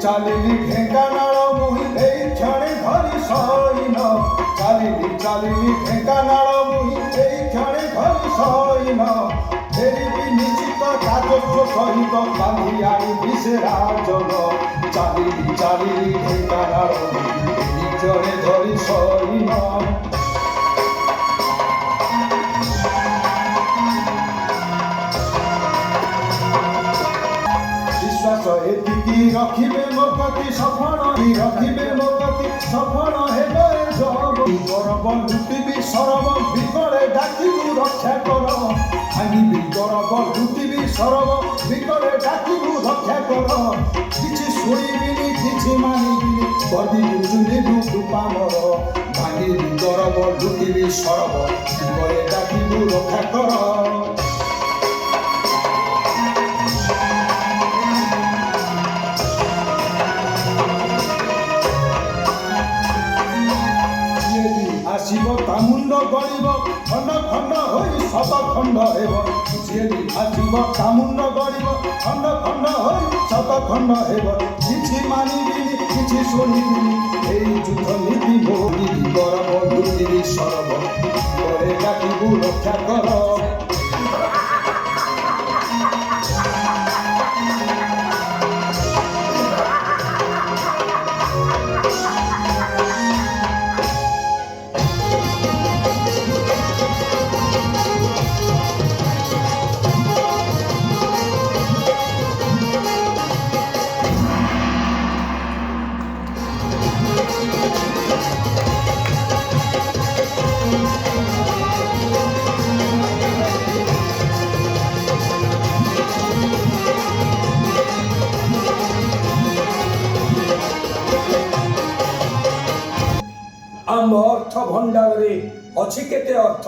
ଚାଲିଲି ଢେଙ୍କାନାଳ ମୁହିଁ ଏଇ କ୍ଷଣେ ଧରି ସଇନ ଚାଲିଲି ଢେଙ୍କାନାଳ ମୁହିଁ ଏଇ କ୍ଷଣେ ଧରି ସଇନ ଫେରିବି ନିଶ୍ଚିତ ରାଜସ୍ୱ ସହିତ ବାନ୍ଧି ଆଣିବି ସେ ରାଜନ ଚାଲିଲି ଢେଙ୍କାନାଳ ମୁହିଁ ଏଇ କ୍ଷଣେ ଧରି ସଇନ ଏତିକି ରଖିବେ ମୋ ପ୍ରତି ସଫଳ ରଖିବେ ମୋ ପ୍ରତି ସଫଳ ହେବେ ଗରବ ଲୁଟିବି ସରବ ବିକଳେ ଡାକିବୁ ରକ୍ଷା କର ଭାଙ୍ଗିବି ଗରବ ଲୁଟିବି ସରବ ବିକଳେ ଡାକିବୁ ରକ୍ଷା କର କିଛି ଶୁଣିବିନି କିଛି ମାନିବିନି କରିବି ଚୁଲିବୁ ରୂପା ମୋର ଭାଙ୍ଗିବି ଗରବ ଲୁଟିବି ସରବ ବିକଳେ ଡାକିବୁ ରକ୍ଷା କର ଆସିବ ତା ମୁଣ୍ଡ ଗଳିବ ଖଣ୍ଡ ଖଣ୍ଡ ହୋଇ ଶତ ଖଣ୍ଡ ହେବ ଯିଏ ଆସିବ ତା ମୁଣ୍ଡ ଗଳିବ ଖଣ୍ଡ ଖଣ୍ଡ ହୋଇ ଶତ ଖଣ୍ଡ ହେବ କିଛି ମାନିବିନି କିଛି ଶୁଣିବିନି ଏଇ ଯୁଦ୍ଧ ନୀତି ମୋଡ଼ିବି ଗରବ ଲୁଟିବି ସରବ ପରେ ଡାକିବୁ ରକ୍ଷା କର ଆମ ଅର୍ଥ ଭଣ୍ଡାରରେ ଅଛି କେତେ ଅର୍ଥ